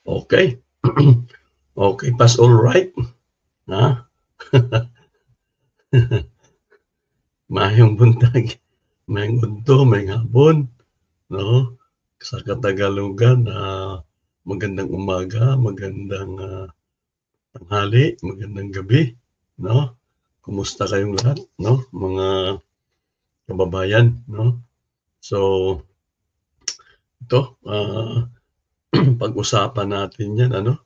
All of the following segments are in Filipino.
Okay. Okay, pas all right. Ha? Maayong buntag, maayong udto, maayong hapon, no? Sa Katagalugan, magandang umaga, magandang tanghali, magandang gabi, no? Kumusta kayong lahat, no? Mga kababayan, no? So, ito, pag-usapan natin yan, ano?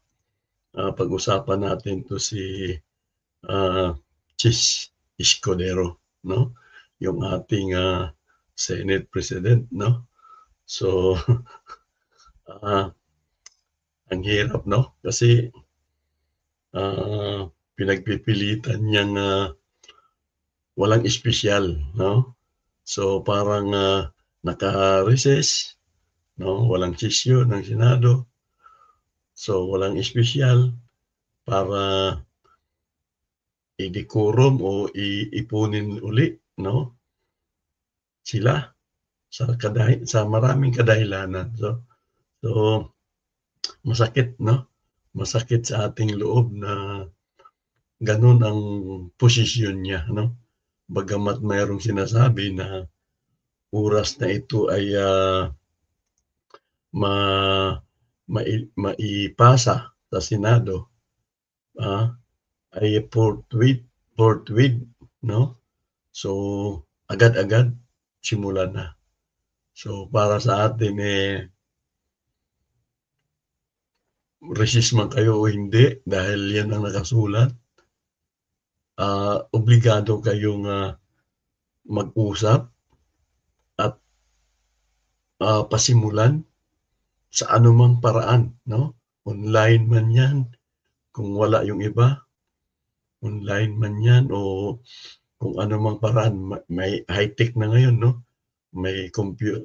Pag-usapan natin to si ah, Chis Escudero, no? Yung ating Senate President, no? So, ah, ang hirap, no? Kasi pinagpipilitan niyang walang espesyal, no? So, parang naka-recess, no? Walang sesyo ng Senado. So, walang espesyal para i-decorum o ipunin uli, no? Sila sa maraming kadahilanan. So masakit, no? Masakit sa ating loob na gano'n ang posisyon niya, no? Bagamat mayroong sinasabi na oras na ito ay ma maipasa sa Senado, ah, ay forthwith, no? So agad-agad simulan na. So para sa atin, resist man kayo o hindi dahil yan ang nakasulat, obligado kayong mag-usap at pasimulan sa anumang paraan, no? Online man yan, kung wala yung iba, online man yan o kung anumang paraan. May high-tech na ngayon, no? May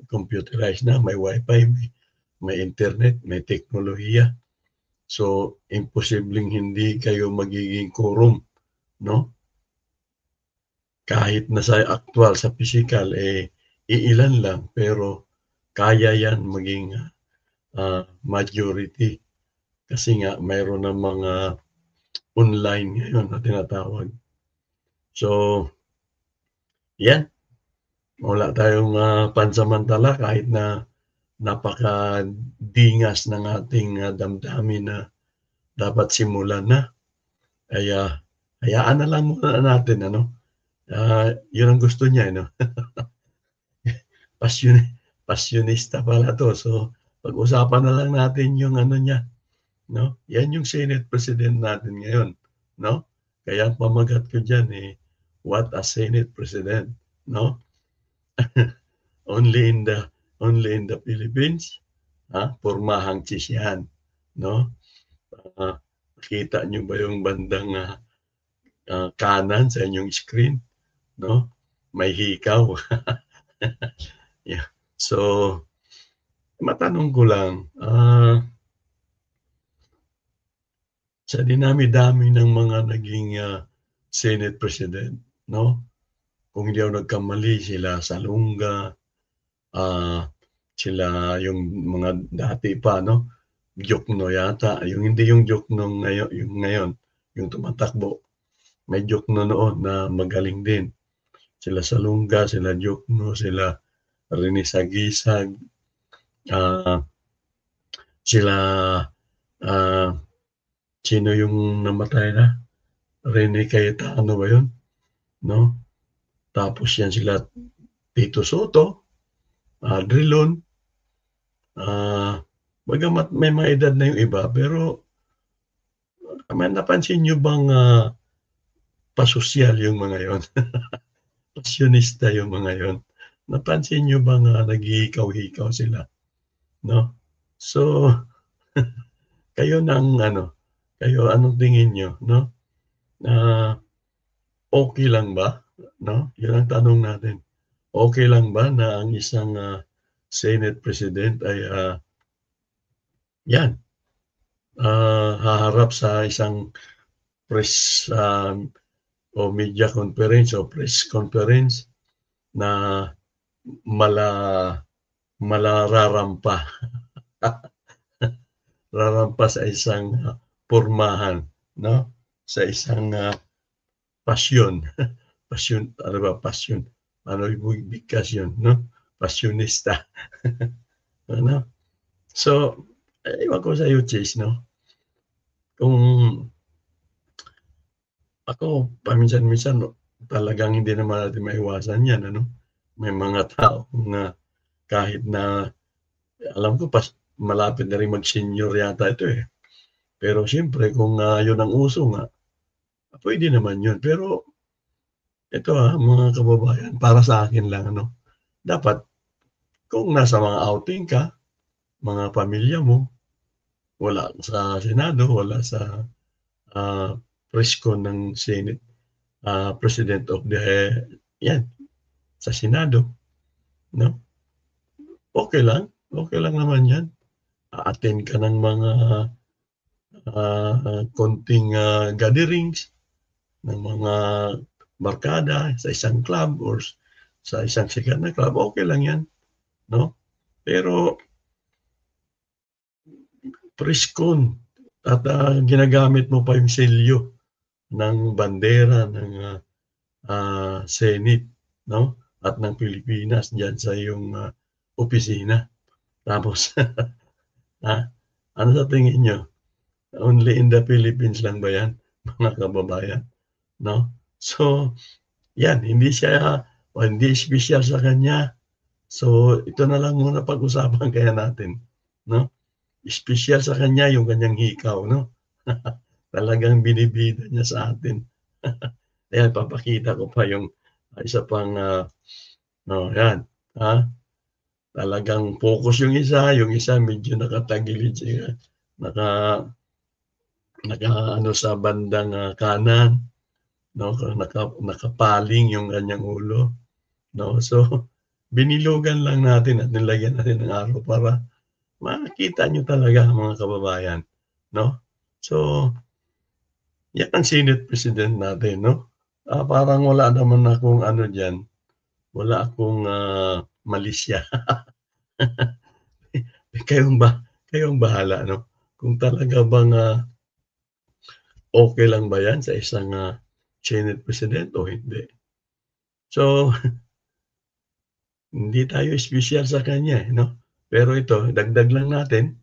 computerized na, may wifi, may internet, may teknolohiya. So, imposibleng hindi kayo magiging quorum, no? Kahit na sa actual, sa physical, iilan lang, pero kaya yan maging majority. Kasi nga, mayroon ng mga online ngayon na tinatawag. So, yan. Wala tayong pansamantala kahit na napakadingas ng ating damdamin na dapat simulan na. Kaya hayaan na lang muna natin, ano? Yun ang gusto niya, no? Passion, passionista pala to. So, pag-usapan na lang natin yung ano niya, no? Yan yung Senate President natin ngayon, no? Kaya ang pamagat ko diyan what a Senate President, no? only in the only in the Philippines, pormahang cheese yan, no? Nakita niyo ba yung bandang kanan sa inyong screen, no? May hikaw. Yeah. So, matanong ko lang, sa dinami-dami ng mga naging Senate President, no? Kung hindi ako nagkamali, sila Salunga, sila yung mga dati pa, no? Jokno yata, yung hindi yung Jokno ngayon, yung tumatakbo. May Jokno noon na magaling din. Sila Salunga, sila Jokno, sila Rene Sagisag, sila sino yung namatay na? Rene Cayetano ba yun? No? Tapos yan sila Tito Soto, Drilon, bagamat may mga edad na yung iba, pero may napansin nyo bang pasosyal yung mga yon? Pasyonista yung mga yon? Napansin nyo bang naghihikaw-hikaw sila? No? So, kayo ng ano, kayo anong tingin nyo? No? Okay lang ba? No? Yun ang tanong natin. Okay lang ba na ang isang Senate President ay yan, haharap sa isang press o media conference o press conference na malararampa rarampas sa isang, pormahan, 'no? Sa isang, pasyon. Pasyon, ano ba pasyon? Ano yung bigkas yun, 'no? Pasyonista, ano? So, ewan ko sa'yo, Chase, 'no? Kung ako paminsan-minsan talagang hindi naman natin maiwasan 'yan, ano? May mga taong, kahit na alam ko malapit na rin mag-senior yata ito, eh. Pero siyempre kung, yun ang uso nga, puwede naman yun. Pero ito, mga kababayan, para sa akin lang, ano, dapat kung nasa mga outing ka, mga pamilya mo, wala sa Senado, wala sa, ah, presko ng Senate, President of the 'yan, sa Senado, 'no? Okey lang naman 'yan. A-attend ka ng mga, konting, gatherings ng mga barkada sa isang club or sa isang sikat na club, okey lang 'yan, 'no? Pero preskon at, ginagamit mo pa yung selyo ng bandera ng, Senate, 'no, at ng Pilipinas diyan sa iyong, opisina. Tapos, ah, ano sa tingin niyo, only in the Philippines lang ba 'yan, mga kababayan, 'no? So, 'yan hindi siya o hindi espesyal sa kanya. So, ito na lang muna pag-usapan kaya natin, 'no? Espesyal sa kanya yung kanyang hikaw, 'no? Talagang binibida niya sa atin. Ayan, papakita ko pa yung, isa pang, 'yan, talagang focus yung isa medyo nakatagilid siya, naka nakaano sa bandang, kanan, 'no, nakapaling yung kanyang ulo, 'no. So, binilugan lang natin at nilagyan natin ng araw para makita niyo talaga mga kababayan, 'no. So, yan ang Senate President natin, 'no. Parang wala naman akong ano diyan, wala akong, malisya. Kayo ang bahala, 'no, kung talaga bang, okey lang ba yan sa isang, Senate President o hindi. So, hindi tayo espesyal sa kanya, eh, 'no. Pero ito dagdag lang natin,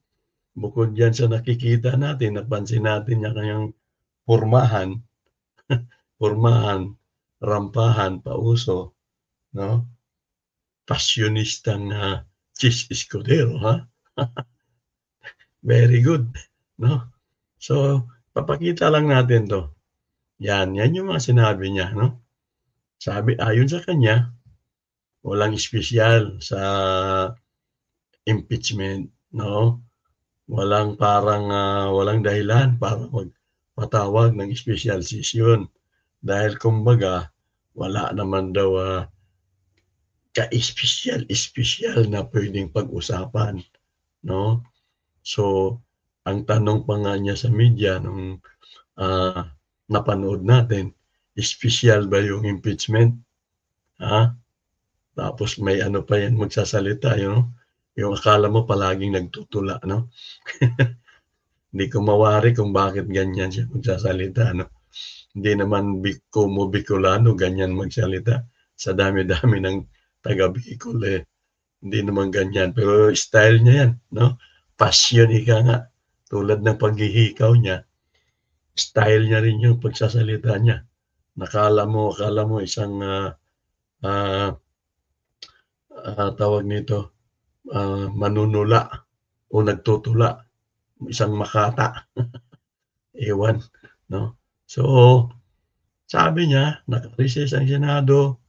bukod diyan sa nakikita natin, napansin natin yung kanyang pormahan, pormahan, rampahan, pauso, 'no, pasyonistang, Chis Escudero, very good, 'no. So, papakita lang natin 'to, yan yung mga sinabi niya, 'no. Sabi ayon sa kanya, walang espesyal sa impeachment, 'no. Walang dahilan para magpatawag ng espesyal sesyon dahil kumbaga wala naman daw, ka-espesyal-espesyal na puwedeng pag-usapan, 'no. So, ang tanong pa nga niya sa media nung, ah, napanood natin, espesyal ba yung impeachment, ha? Tapos may ano pa yan magsasalita, yung akala mo palaging nagtutula, 'no? Hindi ko mawari kung bakit ganyan siya magsasalita, 'no? Hindi naman Como Bicolano ganyan magsalita, sa dami-dami ng taga Bicol, eh, hindi naman ganyan. Pero style niya yan, 'no? Passion ika nga, tulad ng paghihikaw niya, style niya rin yung pagsasalita niya. Akala mo isang, ah, tawag nito, manunula o nagtutula, isang makata, ewan, 'no? So, sabi niya naka-recess ang Senado,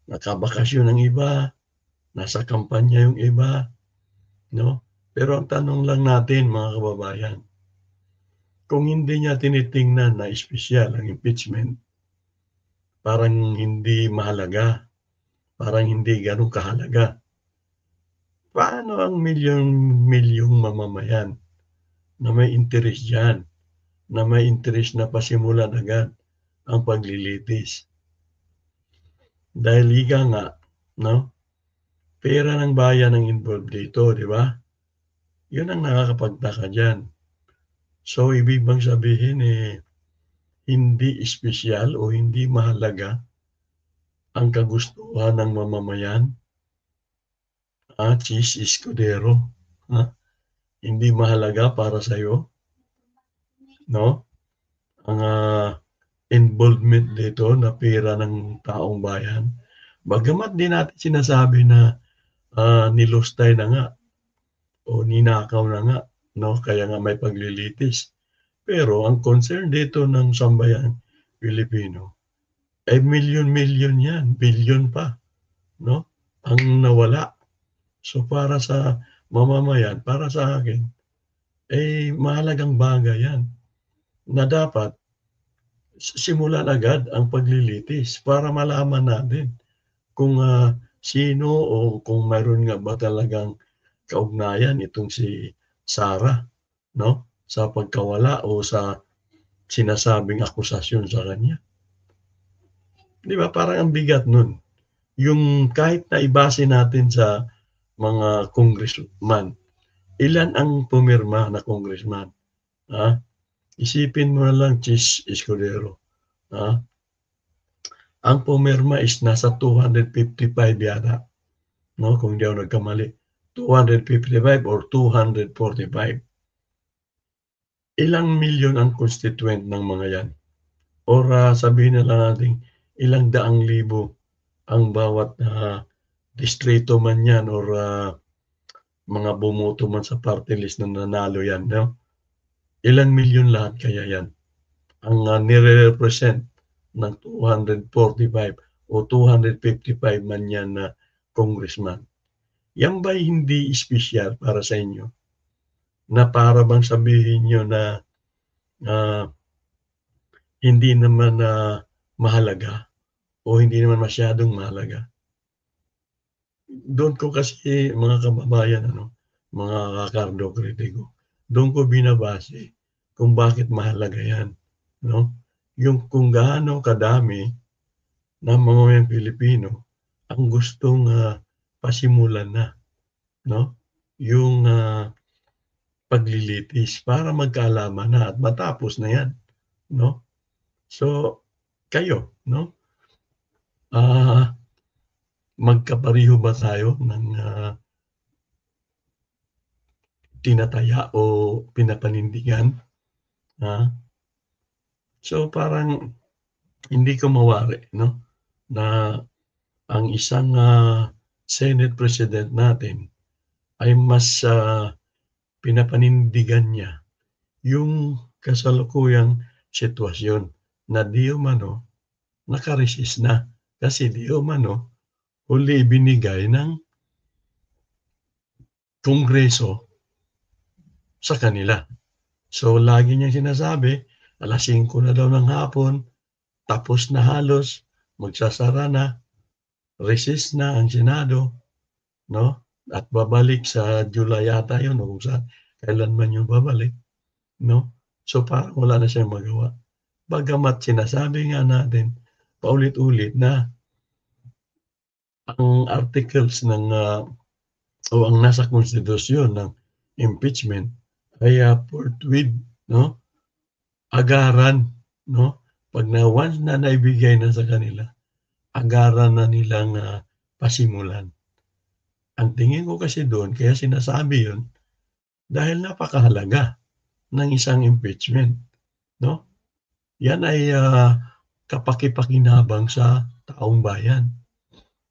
nakabakasyon ang iba, nasa kampanya yung iba, 'no? Pero ang tanong lang natin mga kababayan, kung hindi niya tinitingnan na espesyal ang impeachment, parang hindi mahalaga, parang hindi gano'n kahalaga, paano ang milyong-milyong mamamayan na may interes diyan, na may interes na pasimulan agad ang paglilitis? Dahil ika nga, 'no, pera ng bayan ang involved dito, 'di ba? 'Yun ang nakakapagtaka diyan. So, ibig bang sabihin, hindi espesyal o hindi mahalaga ang kagustuhan ng mamamayan, Chis Escudero, ah, hindi mahalaga para sa'yo, 'no, ang, involvement dito na pera ng taong bayan. Bagamat di natin sinasabi na, nilustay na nga o ninakaw na nga, 'no, kaya nga may paglilitis. Pero ang concern dito ng sambayang Pilipino ay milyon-milyon 'yan, bilyon pa, 'no, ang nawala. So, para sa mamamayan, para sa akin, mahalagang bagay 'yan na dapat simulan agad ang paglilitis para malaman natin kung, sino o kung mayroon nga ba talagang kaugnayan itong si Sarah, 'no, sa pagkawala o sa sinasabing akusasyon sa kanya. 'Di ba parang ang bigat nun, yung kahit na ibase natin sa mga congressman, ilan ang pumirma na congressman, ha? Isipin mo na lang Chis Escudero, ha? Ang pumirma is nasa 255 yata, 'no, kung di ako nagkamali. 255 or 245. Ilang milyon ang constituent ng mga 'yan or, sabihin na lang nating ilang daang libo ang bawat, distrito man 'yan or, mga bumoto man sa party list na nanalo 'yan, 'no? Ilang milyon lahat kaya 'yan ang, nire-represent ng 245 o 255 man 'yan na congressman. Yan ba'y hindi espesyal para sa inyo? Na para bang sabihin niyo na, ah, hindi naman, mahalaga o hindi naman masyadong mahalaga? Do'n ko kasi mga kababayan ano, mga kakardo kritiko, do'n ko binabase kung bakit mahalaga 'yan, 'no? Yung kung gaano kadami ng mamamayang Pilipino ang gustong, pasimulan na, 'no, yung, paglilitis para magkaalaman na at matapos na 'yan, 'no? So, kayo, 'no, ah, magkapareho ba tayo ng, tinataya o pinapanindigan, ah? So, parang hindi ko mawari, 'no, na ang isang, Senate President natin ay mas, pinapanindigan niya yung kasalukuyang sitwasyon na di umano naka-resist na kasi di umano huli ibinigay ng Kongreso sa kanila. So, lagi niyang sinasabi, 5:00 na daw ng hapon, tapos na halos, magsasara na, recess na ang Senado, 'no? At babalik sa July yata 'yun o kung kailan man 'yung babalik, 'no? So, parang wala na siyang magawa. Bagamat sinasabi nga natin paulit-ulit na ang articles ng, o ang nasa konstitusyon ng impeachment ay, forthwith, 'no, agaran, 'no? 'Pag na once na naibigay na sa kanila, agaran na nilang, pasimulan. Ang tingin ko kasi do'n kaya sinasabi 'yun dahil napakahalaga ng isang impeachment, 'no? Yan ay, kapaki-pakinabang sa taong bayan.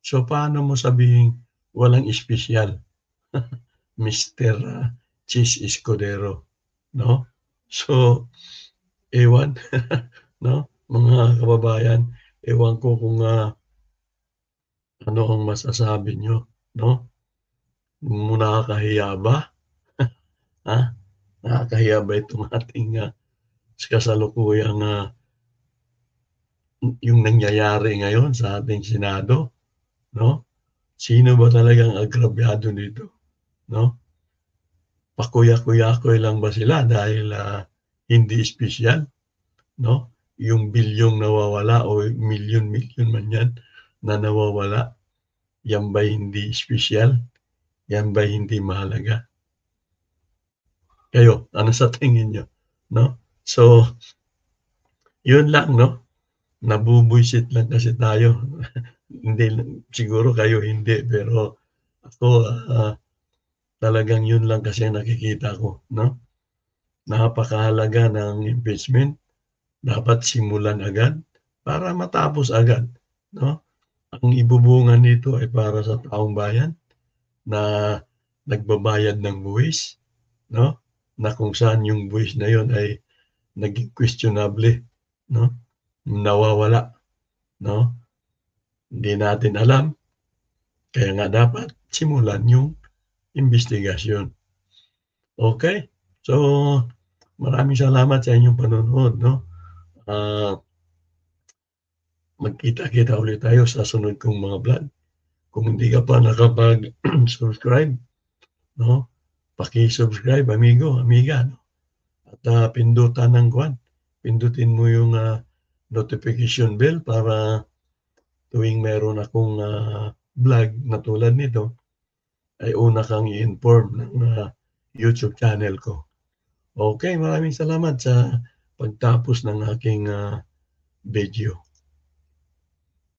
So, paano mo sabihing walang espesyal, Mister, Chis Escudero, 'no? So, ewan, 'no, mga kababayan, ewan ko kung, ano ang masasabi niyo, 'no? Nakakahiya ba, ha? Nakakahiya ba itong ating, kasalukuyang, yung nangyayari ngayon sa ating Senado, 'no? Sino ba talagang agrabyado nito, 'no? Pakuya-kuyakoy lang ba sila dahil, hindi espesyal, 'no? Yung bilyong nawawala o milyon-milyon man 'yan na nawawala, yan ba'y hindi espesyal? Yan ba'y hindi mahalaga? Kayo, ano sa tingin niyo? 'no? So, 'yun lang 'no, nabubwisit lang kasi tayo. Hindi siguro kayo hindi, pero ako, talagang 'yun lang kasi ang nakikita ko 'no. Napakahalaga ng impeachment, dapat simulan agad para matapos agad 'no. Ang ibubunga nito ay para sa taong bayan na nagbabayad ng buwis 'no, na kung saan yung buwis na yun ay naging questionable 'no, nawawala 'no. Hindi natin alam, kaya nga dapat simulan yung imbestigasyon. Okey, so maraming salamat sa inyong panonood 'no, ah, magkita-kita ulit tayo sa sunod kong mga vlog. Kung hindi ka pa subscribe 'no, paki-subscribe amigo, amiga 'no, at, pindutan ng pindutin mo yung, notification bell para tuwing meron akong, vlog na tulad nito, ay una kang i-inform ng, YouTube channel ko. Okey, maraming salamat sa pagtapos ng aking, video.